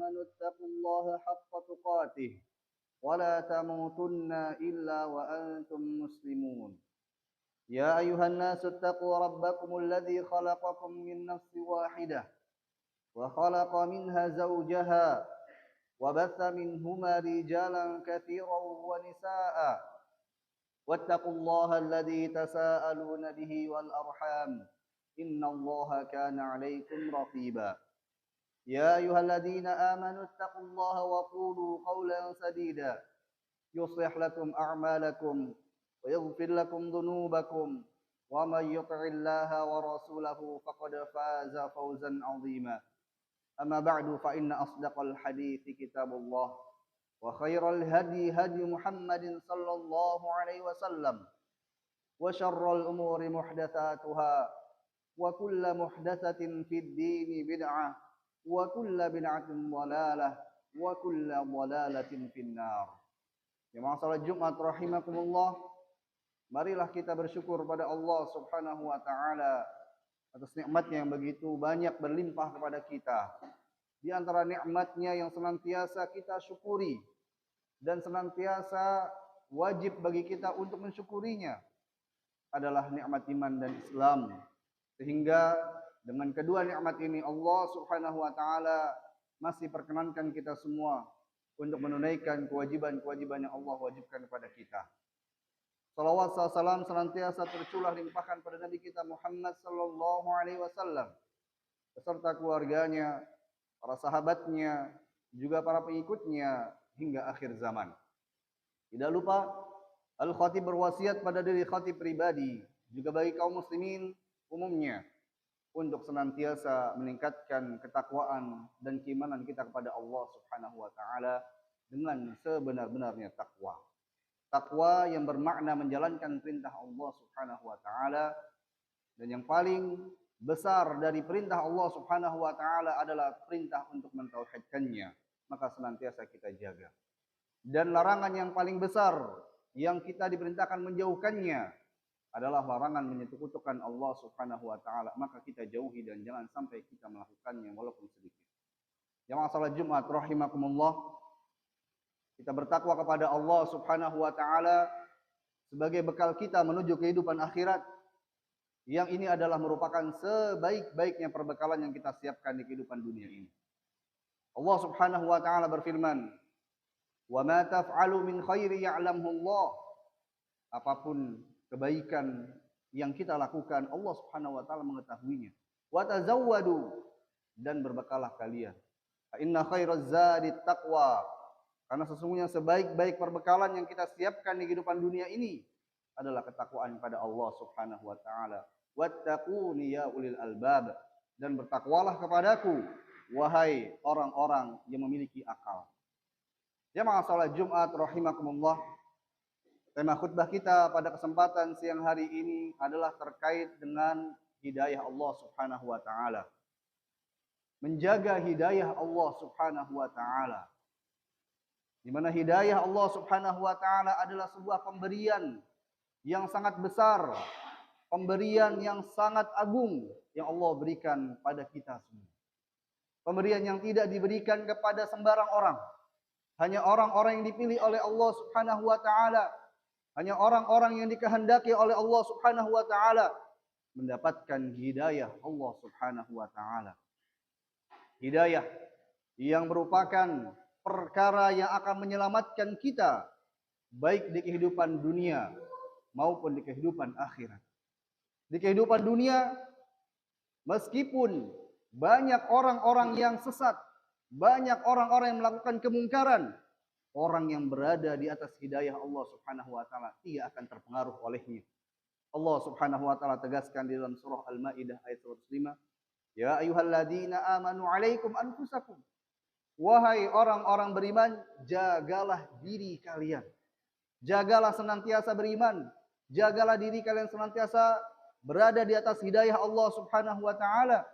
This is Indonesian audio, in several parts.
آمنوا اتقوا الله حق تقاته ولا تموتن إلا وأنتم مسلمون. يا أيها الناس اتقوا ربكم الذي خلقكم من نفس واحدة وخلق منها زوجها وبث منهما رجالا كثيرا ونساء واتقوا الله الذي تساءلون به والأرحام إن الله كان عليكم رقيبا. يا أيها الذين آمنوا اتقوا الله وقولوا قولا سديدا يصلح لكم أعمالكم ويغفر لكم ذنوبكم ومن يطع الله ورسوله فقد فاز فوزا عظيما. أما بعد فإن أصدق الحديث كتاب الله وخير الهدي هدي محمد صلى الله عليه وسلم وشر الأمور محدثاتها وكل محدثة في الدين بدعة وكل بدعة ضلالة وكل ضلالة في النار. Jemaah salat Jumat rahimakumullah, marilah kita bersyukur pada Allah Subhanahu wa taala atas nikmatnya yang begitu banyak berlimpah kepada kita. Di antara nikmatnya yang senantiasa kita syukuri dan senantiasa wajib bagi kita untuk mensyukurinya adalah nikmat iman dan Islam. Sehingga dengan kedua nikmat ini Allah Subhanahu wa taala masih perkenankan kita semua untuk menunaikan kewajiban-kewajiban yang Allah wajibkan kepada kita. Salawat salam senantiasa tercurah limpahkan pada Nabi kita Muhammad sallallahu alaihi wasallam beserta keluarganya, para sahabatnya, juga para pengikutnya hingga akhir zaman. Tidak lupa Al-Khatib berwasiat pada diri khatib pribadi juga bagi kaum muslimin umumnya untuk senantiasa meningkatkan ketakwaan dan keimanan kita kepada Allah Subhanahu wa taala dengan sebenar-benarnya takwa. Takwa yang bermakna menjalankan perintah Allah Subhanahu wa taala, dan yang paling besar dari perintah Allah Subhanahu wa taala adalah perintah untuk mentauhidkannya, maka senantiasa kita jaga. Dan larangan yang paling besar yang kita diperintahkan menjauhkannya adalah larangan menyekutukan Allah Subhanahu wa taala, maka kita jauhi dan jangan sampai kita melakukannya walaupun sedikit. Jemaah salat Jumat rahimakumullah, kita bertakwa kepada Allah Subhanahu wa taala sebagai bekal kita menuju kehidupan akhirat, yang ini adalah merupakan sebaik-baiknya perbekalan yang kita siapkan di kehidupan dunia ini. Allah Subhanahu wa taala berfirman, "Wa ma taf'alu min khairi ya'lamhu Allah." Apapun kebaikan yang kita lakukan, Allah Subhanahu wa taala mengetahuinya. Wa tazawwadu, dan berbekalah kalian. Fa inna khairaz zadi taqwa. Karena sesungguhnya sebaik-baik perbekalan yang kita siapkan di kehidupan dunia ini adalah ketakwaan kepada Allah Subhanahu wa taala. Wattaquni ya ulil albab, dan bertakwalah kepadaku wahai orang-orang yang memiliki akal. Jemaah salat Jumat rahimakumullah, tema khutbah kita pada kesempatan siang hari ini adalah terkait dengan hidayah Allah Subhanahu wa taala. Menjaga hidayah Allah Subhanahu wa taala. Di mana hidayah Allah Subhanahu wa taala adalah sebuah pemberian yang sangat besar, pemberian yang sangat agung yang Allah berikan pada kita semua. Pemberian yang tidak diberikan kepada sembarang orang. Hanya orang-orang yang dipilih oleh Allah Subhanahu wa taala, hanya orang-orang yang dikehendaki oleh Allah Subhanahu wa taala mendapatkan hidayah Allah Subhanahu wa taala. Hidayah yang merupakan perkara yang akan menyelamatkan kita baik di kehidupan dunia maupun di kehidupan akhirat. Di kehidupan dunia, meskipun banyak orang-orang yang sesat, banyak orang-orang yang melakukan kemungkaran, orang yang berada di atas hidayah Allah Subhanahu wa taala tidak akan terpengaruh olehnya. Allah Subhanahu wa taala tegaskan di dalam surah Al-Maidah ayat 105, "Ya ayyuhalladzina amanu 'alaikum anfusakum." Wahai orang-orang beriman, jagalah diri kalian. Jagalah senantiasa beriman, jagalah diri kalian senantiasa berada di atas hidayah Allah Subhanahu wa taala.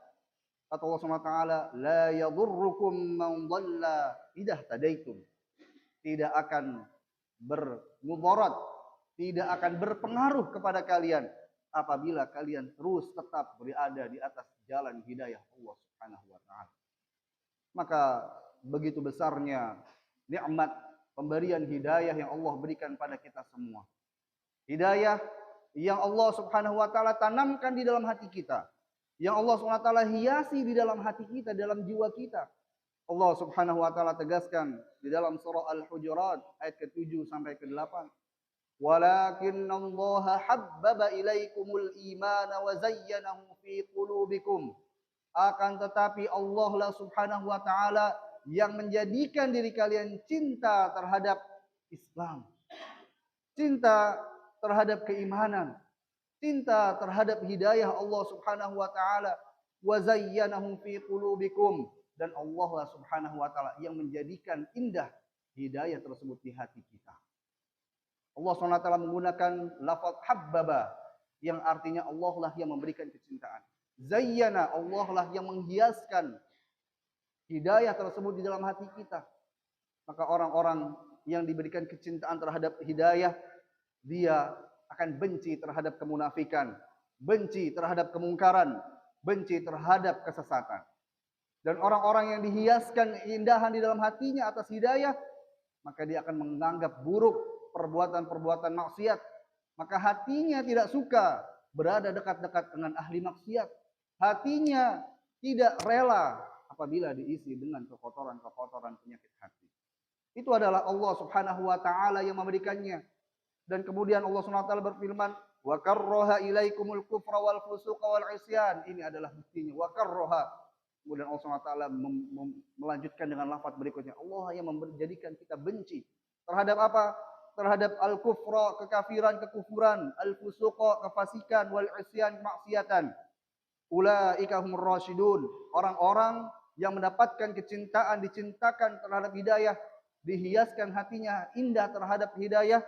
Kata Allah Subhanahu wa taala, "La yadhurrukum man dhalla idza tadaitum." Tidak akan bermudarat, tidak akan berpengaruh kepada kalian apabila kalian terus tetap berada di atas jalan hidayah Allah Subhanahu wa taala. Maka begitu besarnya nikmat pemberian hidayah yang Allah berikan pada kita semua. Hidayah yang Allah Subhanahu wa taala tanamkan di dalam hati kita. Yang Allah Subhanahu wa taala hiasi di dalam hati kita, dalam jiwa kita. Allah Subhanahu wa taala tegaskan di dalam surah Al-Hujurat ayat ke-7 sampai ke-8. Walakinallaha habbaba ilaikumul imana wa zayyanahu fi qulubikum. Akan tetapi Allah lah Subhanahu wa taala yang menjadikan diri kalian cinta terhadap Islam, cinta terhadap keimanan, cinta terhadap hidayah Allah Subhanahu wa taala, wa zayyanahu fi qulubikum, dan Allah lah Subhanahu wa taala yang menjadikan indah hidayah tersebut di hati kita. Allah Subhanahu wa taala menggunakan lafaz habbaba yang artinya Allah lah yang memberikan kecintaan. Zayyana, Allah lah yang menghiaskan hidayah tersebut di dalam hati kita. Maka orang-orang yang diberikan kecintaan terhadap hidayah, dia akan benci terhadap kemunafikan, benci terhadap kemungkaran, benci terhadap kesesatan. Dan orang-orang yang dihiaskan keindahan di dalam hatinya atas hidayah, maka dia akan menganggap buruk perbuatan-perbuatan maksiat. Maka hatinya tidak suka berada dekat-dekat dengan ahli maksiat. Hatinya tidak rela apabila diisi dengan kekotoran-kekotoran penyakit hati. Itu adalah Allah Subhanahu wa taala yang memberikannya. Dan kemudian Allah Subhanahu wa taala berfirman, "Wa karraha ilaikumul kufra wal fusuqa wal isyan." Ini adalah buktinya. Wa karraha. Kemudian Allah Subhanahu wa taala melanjutkan dengan lafaz berikutnya. Allah yang menjadikan kita benci terhadap apa? Terhadap al-kufra, kekafiran, kekufuran, al-fusuqa, kefasikan, wal isyan, kemaksiatan. Ulaika humur rasyidun. Orang-orang yang mendapatkan kecintaan, dicintakan terhadap hidayah, dihiaskan hatinya indah terhadap hidayah,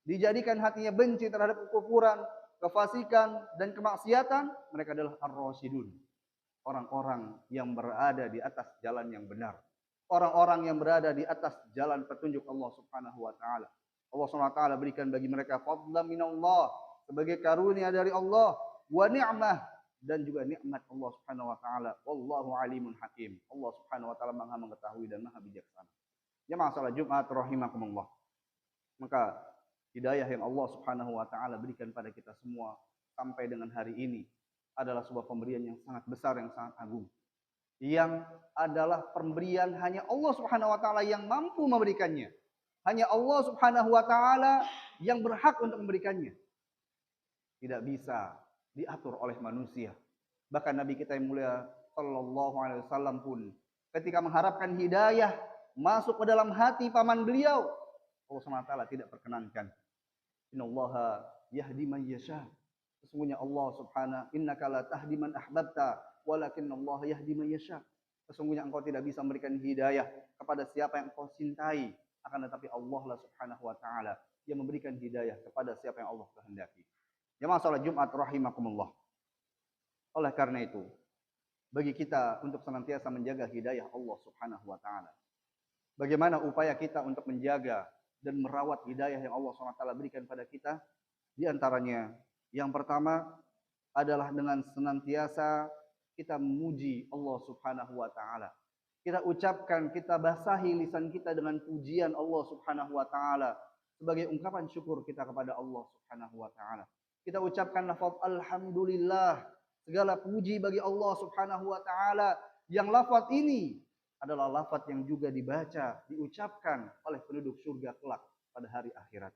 dijadikan hatinya benci terhadap kekufuran, kefasikan, dan kemaksiatan, mereka adalah ar-rasyidun. Orang-orang yang berada di atas jalan yang benar. Orang-orang yang berada di atas jalan petunjuk Allah Subhanahu wa taala. Allah Subhanahu wa taala berikan bagi mereka fadlan minallah, sebagai karunia dari Allah, wa ni'mah, dan juga nikmat Allah Subhanahu wa taala. Wallahu alimun hakim. Allah Subhanahu wa taala Maha mengetahui dan Maha bijaksana. Jemaah salat Jumat rahimakumullah. Maka hidayah yang Allah Subhanahu wa taala berikan pada kita semua sampai dengan hari ini adalah sebuah pemberian yang sangat besar, yang sangat agung. Yang adalah pemberian hanya Allah Subhanahu wa taala yang mampu memberikannya. Hanya Allah Subhanahu wa taala yang berhak untuk memberikannya. Tidak bisa diatur oleh manusia. Bahkan Nabi kita yang mulia sallallahu alaihi wasallam pun ketika mengharapkan hidayah masuk ke dalam hati paman beliau, Allah Subhanahu wa taala tidak perkenankan. Innallaha yahdi man yasha. Sesungguhnya Allah Subhanahu, innaka la tahdi man ahbabta, walakinallaha yahdi man yasha. Sesungguhnya engkau tidak bisa memberikan hidayah kepada siapa yang engkau cintai, akan tetapi Allah lah Subhanahu wa taala yang memberikan hidayah kepada siapa yang Allah kehendaki. Jemaah salat Jumat rahimakumullah. Oleh karena itu, bagi kita untuk senantiasa menjaga hidayah Allah Subhanahu wa taala. Bagaimana upaya kita untuk menjaga dan merawat hidayah yang Allah Subhanahu wa taala berikan pada kita? Di antaranya, yang pertama adalah dengan senantiasa kita memuji Allah Subhanahu wa taala. Kita ucapkan, kita basahi lisan kita dengan pujian Allah Subhanahu wa taala sebagai ungkapan syukur kita kepada Allah Subhanahu wa taala. Kita ucapkan lafaz alhamdulillah, segala puji bagi Allah Subhanahu wa taala, yang lafaz ini adalah lafaz yang juga dibaca, diucapkan oleh penduduk surga kelak pada hari akhirat.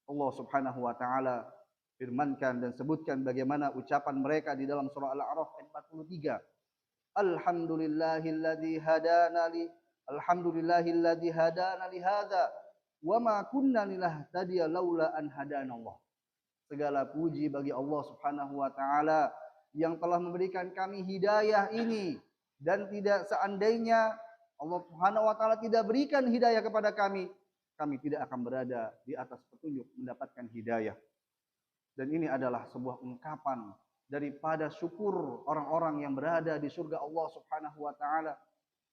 Allah Subhanahu wa taala firmankan dan sebutkan bagaimana ucapan mereka di dalam surah Al-A'raf ayat 43. Alhamdulillahilladzi hadana li hadza wa ma kunna linahtadiya laula an hadanallah. Segala puji bagi Allah Subhanahu wa taala yang telah memberikan kami hidayah ini, dan tidak seandainya Allah Subhanahu wa taala tidak berikan hidayah kepada kami tidak akan berada di atas petunjuk mendapatkan hidayah. Dan ini adalah sebuah ungkapan daripada syukur orang-orang yang berada di surga Allah Subhanahu wa taala.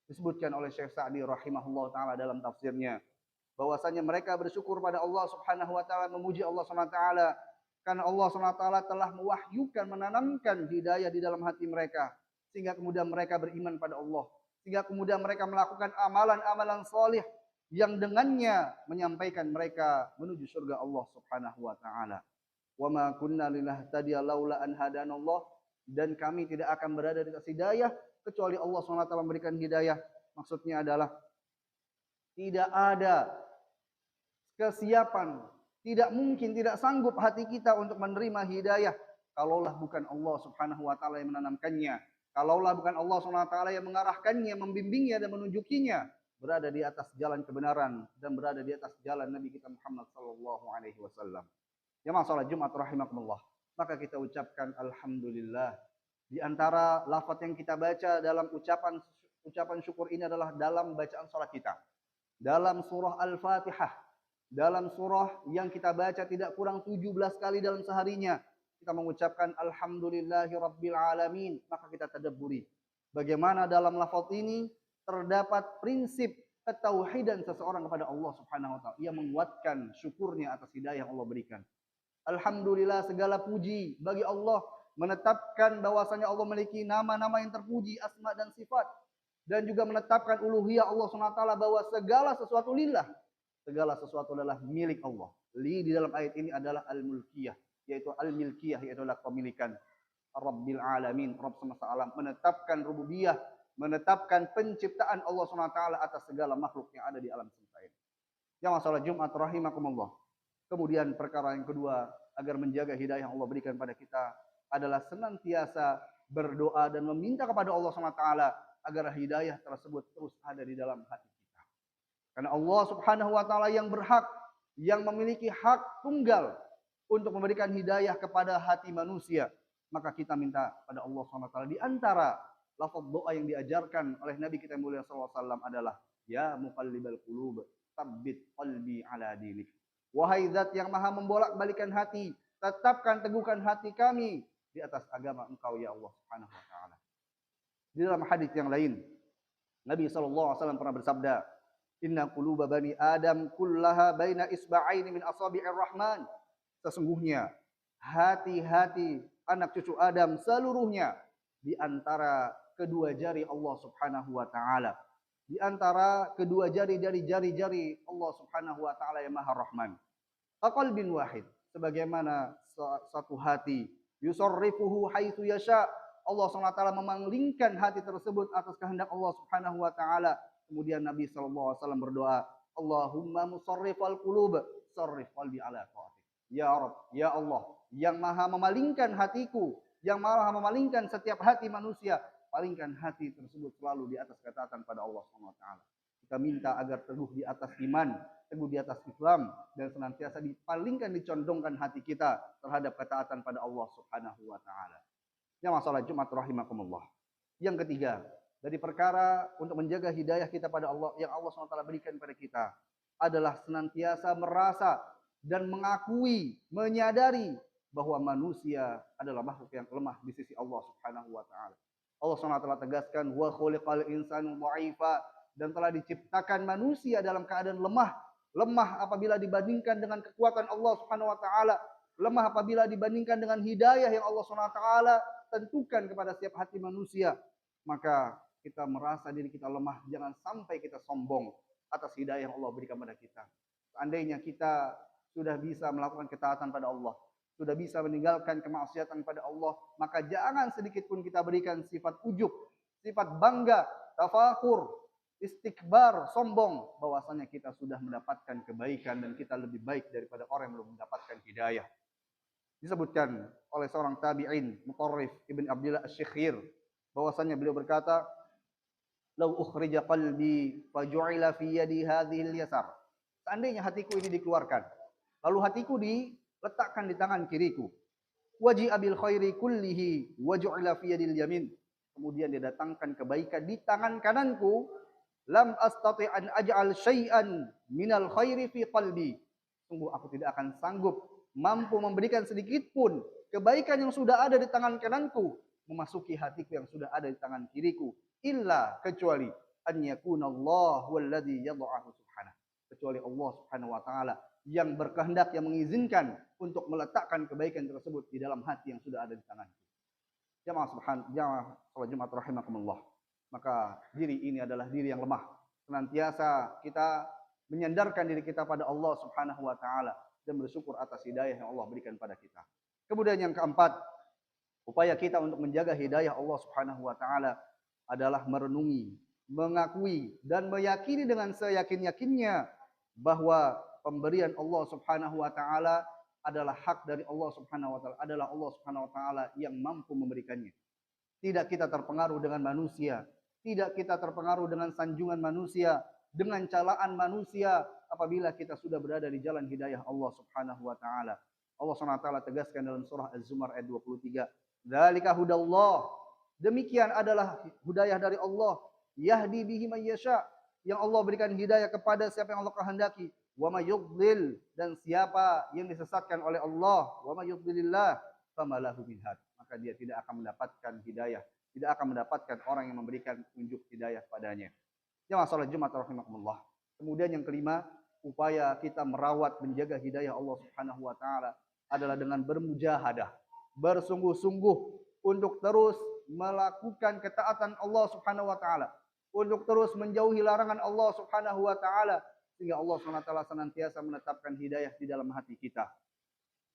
Disebutkan oleh Syekh Sa'di rahimahullah taala dalam tafsirnya bahwasanya mereka bersyukur pada Allah Subhanahu wa taala, memuji Allah Subhanahu wa taala karena Allah Subhanahu wa taala telah mewahyukan, menanamkan hidayah di dalam hati mereka, sehingga kemudian mereka beriman pada Allah, sehingga kemudian mereka melakukan amalan-amalan salih yang dengannya menyampaikan mereka menuju surga Allah Subhanahu wa taala. Wa ma kunna linahtadiya laula an hadanallah, dan kami tidak akan berada di atas hidayah kecuali Allah SWT memberikan hidayah. Maksudnya adalah tidak ada kesiapan, tidak mungkin, tidak sanggup hati kita untuk menerima hidayah kalaulah bukan Allah Subhanahu wa taala yang menanamkannya, kalaulah bukan Allah Subhanahu wa taala yang mengarahkannya, membimbingnya dan menunjukinya berada di atas jalan kebenaran dan berada di atas jalan Nabi kita Muhammad sallallahu alaihi wasallam. Ya masalah Jumat rahimakumullah. Maka kita ucapkan alhamdulillah. Di antara lafaz yang kita baca dalam ucapan syukur ini adalah dalam bacaan salat kita. Dalam surah Al-Fatihah, dalam surah yang kita baca tidak kurang 17 kali dalam seharinya, kita mengucapkan alhamdulillahi rabbil alamin. Maka kita tadabburi bagaimana dalam lafaz ini terdapat prinsip ketauhidan seseorang kepada Allah Subhanahu wa taala. Ia menguatkan syukurnya atas hidayah yang Allah berikan. Alhamdulillah, segala puji bagi Allah, menetapkan bahwasanya Allah memiliki nama-nama yang terpuji, asma dan sifat, dan juga menetapkan uluhiyah Allah SWT bahwa segala sesuatu lillah, segala sesuatu adalah milik Allah. Li di dalam ayat ini adalah al-mulkiyah, yaitu al-milkiyah, yaitu adalah pemilikan Rabbil alamin, Rabb semesta alam, menetapkan rububiyah, menetapkan penciptaan Allah SWT atas segala makhluk yang ada di alam semesta ini. Ya masalah Jumat rahimakumullah. Kemudian perkara yang kedua, agar menjaga hidayah yang Allah berikan pada kita adalah senantiasa berdoa dan meminta kepada Allah SWT agar hidayah tersebut terus ada di dalam hati kita. Karena Allah Subhanahu wa taala yang berhak, yang memiliki hak tunggal untuk memberikan hidayah kepada hati manusia. Maka kita minta pada Allah Subhanahu wa taala, di antara lafaz doa yang diajarkan oleh Nabi kita mulia sallallahu alaihi wasallam adalah ya muqallibal qulub, tsabbit qalbi ala dinik. Wahai zat yang maha membolak-balikan hati, tetapkan teguhkan hati kami di atas agama Engkau ya Allah Subhanahu wa taala. Di dalam hadis yang lain, Nabi sallallahu alaihi wasallam pernah bersabda, "Inna quluba bani Adam kullaha baina isba'aini min asabi'ir rahman." Sesungguhnya hati-hati anak cucu Adam seluruhnya di antara kedua jari Allah Subhanahu wa taala. Di antara kedua jari dari jari-jari Allah Subhanahu wa taala yang Maha Rahman. Aqalbin wahid, sebagaimana satu hati, yusarrifuhu haitsu yasha. Allah SWT memalingkan hati tersebut atas kehendak Allah Subhanahu wa taala. Kemudian Nabi sallallahu alaihi wasallam berdoa, Allahumma musarrifal qulub, sarrif qalbi ala ta'atik. Ya Rabb, ya Allah, yang maha memalingkan hatiku, yang maha memalingkan setiap hati manusia, palingkan hati tersebut selalu di atas ketaatan pada Allah Subhanahu wa taala. Kita minta agar teguh di atas iman, teguh di atas Islam, dan senantiasa dipalingkan, dicondongkan hati kita terhadap ketaatan pada Allah Subhanahu wa taala. Ya masalah Jumat rahimakumullah. Yang ketiga, dari perkara untuk menjaga hidayah kita pada Allah yang Allah SWT berikan pada kita adalah senantiasa merasa dan mengakui, menyadari bahwa manusia adalah makhluk yang lemah di sisi Allah Subhanahu wa taala. Allah SWT tegaskan wa khuliqal insanu dha'ifa, dan telah diciptakan manusia dalam keadaan lemah. Lemah apabila dibandingkan dengan kekuatan Allah Subhanahu wa taala, lemah apabila dibandingkan dengan hidayah yang Allah Subhanahu wa taala tentukan kepada setiap hati manusia. Maka kita merasa diri kita lemah, jangan sampai kita sombong atas hidayah yang Allah berikan pada kita. Seandainya kita sudah bisa melakukan ketaatan pada Allah, sudah bisa meninggalkan kemaksiatan pada Allah, maka jangan sedikit pun kita berikan sifat ujub, sifat bangga, tafakur, istikbar, sombong, bahwasanya kita sudah mendapatkan kebaikan dan kita lebih baik daripada orang yang belum mendapatkan hidayah. Disebutkan oleh seorang tabi'in, Mutarrif ibn Abdillah Asy-Syikhir, bahwasanya beliau berkata, "Lau ukhrija qalbi faju'ila fi yadi hadhil yasar." Seandainya hatiku ini dikeluarkan, lalu hatiku diletakkan di tangan kiriku. Waji'a bil khairi kullihi waju'ila fi yadil yamin. Kemudian didatangkan kebaikan di tangan kananku, lam astati' an aj'al syai'an minal khairi fi qalbi. Sungguh aku tidak akan sanggup mampu memberikan sedikit pun kebaikan yang sudah ada di tangan kananku memasuki hatiku yang sudah ada di tangan kiriku, illa kecuali an yakunallahu alladhi yad'ahu subhanahu, kecuali Allah Subhanahu wa taala yang berkehendak, yang mengizinkan untuk meletakkan kebaikan tersebut di dalam hati yang sudah ada di tanganku. Jamaah salat Jumat rahimakumullah. maka diri ini adalah diri yang lemah. Senantiasa kita menyandarkan diri kita pada Allah Subhanahu wa taala dan bersyukur atas hidayah yang Allah berikan pada kita. Kemudian yang keempat, upaya kita untuk menjaga hidayah Allah Subhanahu wa taala adalah merenungi, mengakui dan meyakini dengan seyakin-yakinnya bahwa pemberian Allah Subhanahu wa taala adalah hak dari Allah Subhanahu wa taala, adalah Allah Subhanahu wa taala yang mampu memberikannya. Tidak kita terpengaruh dengan manusia, tidak kita terpengaruh dengan sanjungan manusia, dengan celaan manusia apabila kita sudah berada di jalan hidayah Allah Subhanahu wa taala. Allah Subhanahu wa taala tegaskan dalam surah Az-Zumar ayat 23, "Dzalika hudallah." Demikian adalah hidayah dari Allah, yahdi bihi man yasha, yang Allah berikan hidayah kepada siapa yang Allah kehendaki. Wa may yudlil, dan siapa yang disesatkan oleh Allah, wa may yudlilillah fama lahu min had, maka dia tidak akan mendapatkan hidayah, tidak akan mendapatkan orang yang memberikan unjuk hidayah padanya. Ya masalah Jumat rahimakumullah. Kemudian yang kelima, upaya kita merawat menjaga hidayah Allah Subhanahu wa taala adalah dengan bermujahadah, bersungguh-sungguh untuk terus melakukan ketaatan Allah Subhanahu wa taala, untuk terus menjauhi larangan Allah Subhanahu wa taala, sehingga Allah Subhanahu wa taala senantiasa menetapkan hidayah di dalam hati kita.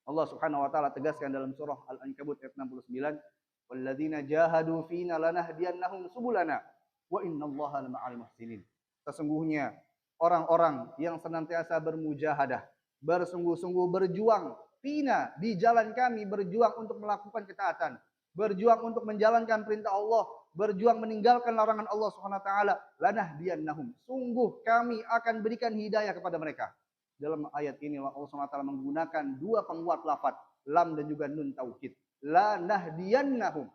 Allah Subhanahu wa taala tegaskan dalam surah Al-Ankabut ayat 69, "Walladzina jahadu fina lanahdiyannahum subulana wa innallaha lama'al muhsinin." Sesungguhnya orang-orang yang senantiasa bermujahadah, bersungguh-sungguh berjuang fina, di jalan kami, berjuang untuk melakukan ketaatan, berjuang untuk menjalankan perintah Allah, berjuang meninggalkan larangan Allah Subhanahu wa taala, lanahdiyannahum, sungguh kami akan berikan hidayah kepada mereka. Dalam ayat ini Allah Subhanahu wa taala menggunakan dua penguat lafaz, lam dan juga nun taukid. Lanahdiyannahum.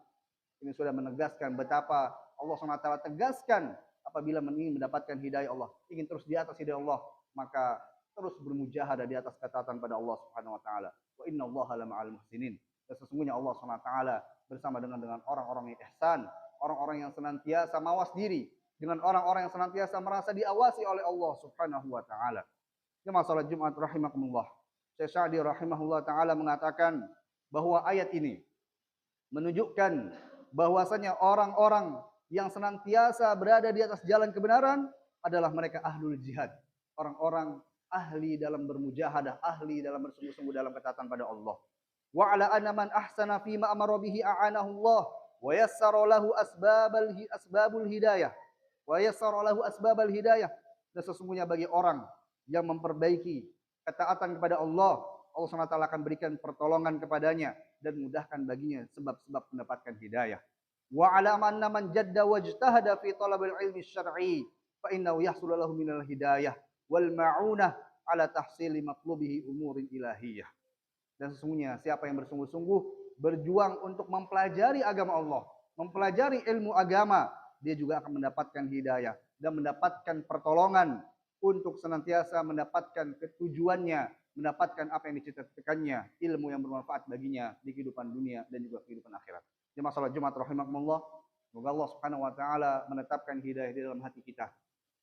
Ini sudah menegaskan betapa Allah Subhanahu wa taala tegaskan apabila ingin mendapatkan hidayah Allah, ingin terus di atas hidayah Allah, maka terus bermujahadah di atas ketaatan pada Allah Subhanahu wa taala. Wa innallaha lama'al muhsinin. Dan sesungguhnya Allah Subhanahu wa taala bersama dengan orang-orang yang ihsan, orang-orang yang senantiasa mawas diri, dengan orang-orang yang senantiasa merasa diawasi oleh Allah Subhanahu wa taala. Ini masalah Jumat rahimakumullah. Syekh Sa'di rahimahullah taala mengatakan bahwa ayat ini menunjukkan bahwasanya orang-orang yang senantiasa berada di atas jalan kebenaran adalah mereka ahlul jihad, orang-orang ahli dalam bermujahadah, ahli dalam bersungguh-sungguh dalam ketaatan pada Allah. Wa ala anna man ahsana fi ma amara bihi a'anahu Allah wa yassara lahu asbabul hidayah. Wa yassara lahu asbabal hidayah. Dan sesungguhnya bagi orang yang memperbaiki ketaatan kepada Allah, Allah SWT akan berikan pertolongan kepadanya dan mudahkan baginya sebab-sebab mendapatkan hidayah. Wa ala anna man jadda wajtahada fi talabil ilmi syar'i fa innahu yahsul lahu minal hidayah wal ma'unah ala tahsili matlubihi umurin ilahiyah. Dan sesungguhnya siapa yang bersungguh-sungguh berjuang untuk mempelajari agama Allah, mempelajari ilmu agama, dia juga akan mendapatkan hidayah dan mendapatkan pertolongan untuk senantiasa mendapatkan ketujuannya, mendapatkan apa yang dicita-citakannya, ilmu yang bermanfaat baginya di kehidupan dunia dan juga kehidupan akhirat. Jadi masalah Jumat rahimakumullah, semoga Allah Subhanahu wa taala menetapkan hidayah di dalam hati kita.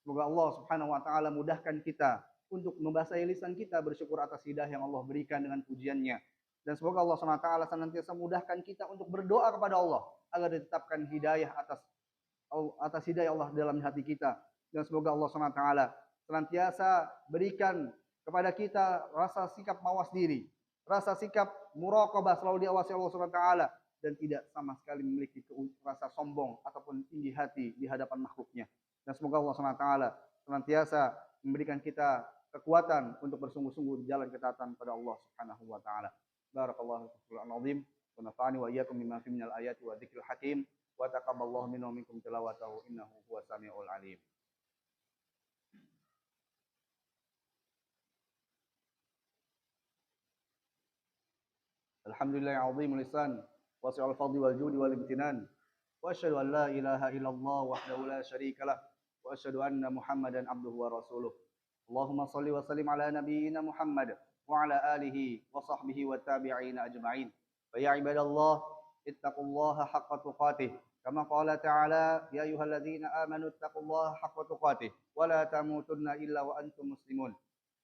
Semoga Allah Subhanahu wa taala mudahkan kita untuk membasahi lisan kita bersyukur atas hidayah yang Allah berikan dengan pujiannya. Dan semoga Allah Subhanahu wa taala senantiasa mudahkan kita untuk berdoa kepada Allah agar ditetapkan hidayah atas hidayah Allah dalam hati kita. Dan semoga Allah Subhanahu wa taala senantiasa berikan kepada kita rasa sikap mawas diri, rasa sikap muraqabah, selalu diawasi Allah Subhanahu wa taala, dan tidak sama sekali memiliki rasa sombong ataupun tinggi hati di hadapan makhluknya. Dan semoga Allah Subhanahu wa taala senantiasa memberikan kita kekuatan untuk bersungguh-sungguh di jalan ketaatan pada Allah Subhanahu wa taala. Barakallahu fiikum al-azim wa nafa'ani wa iyyakum bima fi minal ayati wa dzikril hakim wa taqabbalallahu minna wa minkum tilawatahu innahu huwas samiul alim. Alhamdulillah azimul lisan wasi'ul fadli wal judi wal imtinan wa asyhadu an la ilaha illallah wahdahu la syarikalah wa asyhadu anna Muhammadan abduhu wa rasuluh. Allahumma shalli wa sallim ala nabiyyina Muhammad wa ala alihi wa sahbihi wa tabi'ina ajma'in. Fa ya ibadallah ittaqullaha haqqa tuqatih kama qala ta'ala ya ayyuhalladzina amanu ittaqullaha haqqa tuqatih wa la tamutunna illa wa antum muslimun.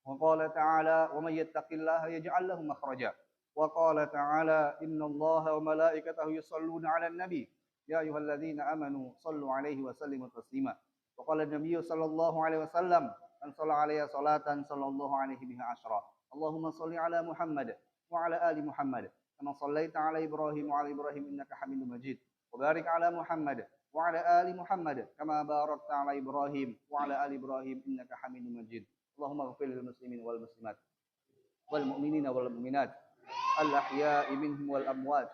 Wa qala ta'ala wa may yattaqillaha yaj'al lahu makhraja. Wa qala ta'ala innallaha wa malaikatahu yusholluna 'alan nabi يا أيها الذين آمنوا صلوا عليه وسلموا تسليما. وقال النبي صلى الله عليه وسلم من صلى عليه صلاة صلى الله عليه بها عشرا. اللهم صل على محمد وعلى آل محمد كما صليت على إبراهيم وعلى إبراهيم إنك حميد مجيد. وبارك على محمد وعلى آل محمد كما باركت على إبراهيم وعلى آل إبراهيم إنك حميد مجيد. اللهم اغفر للمسلمين والمسلمات والمؤمنين والمؤمنات الأحياء منهم والأموات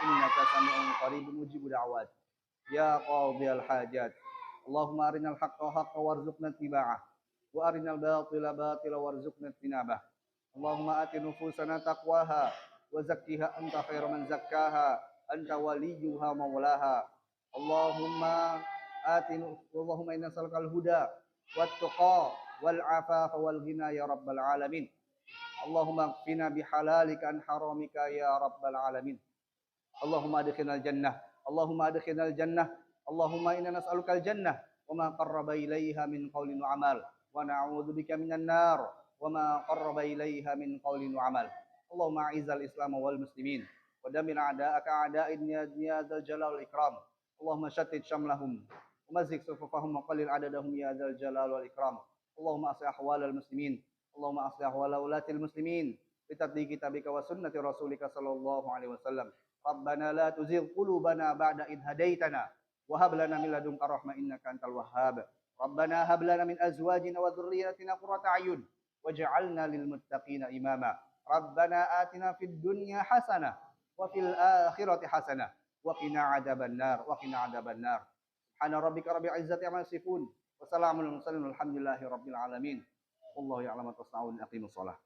إنك سميع قريب مجيب دعوات يا قاضي الحاجات. اللهم أرنا الحق حقا وارزقنا اتباعه وأرنا الباطل باطلا وارزقنا اجتنابه. اللهم آت نفوسنا تقواها وزكها أنت خير من زكاها أنت وليها مولاها. اللهم اللهم إنا نسألك الهدى والتقى والعفاف والغنى يا رب العالمين. اللهم اكفنا بحلالك عن حرامك يا رب العالمين. اللهم ادخلنا الجنة اللهم ادخلنا الجنة اللهم إنا نسألك الجنة وما قرب إليها من قول وعمل ونعوذ بك من النار وما قرب إليها من قول وعمل. اللهم أعز الإسلام والمسلمين ودمر أعداءك أعداء يا ذا الجلال والإكرام. اللهم شتت شملهم ومزق صفوفهم وقلل عددهم يا ذا الجلال والإكرام. اللهم أصلح أحوال المسلمين اللهم أصلح أحوال ولاة المسلمين بتطبيق كتابك وسنة رسولك صلى الله عليه وسلم. ربنا لا تزغ قلوبنا بعد إذ هديتنا وهب لنا من لدنك رحمة إنك أنت الوهاب. ربنا هب لنا من أزواجنا وذرياتنا قرة أعين واجعلنا للمتقين إماما. ربنا آتنا في الدنيا حسنة وفي الآخرة حسنة وقنا عذاب النار. سبحان ربك رب العزة عما يصفون وسلام على المرسلين والحمد لله رب العالمين. والله يعلم ما تصنعون. أقيموا الصلاة.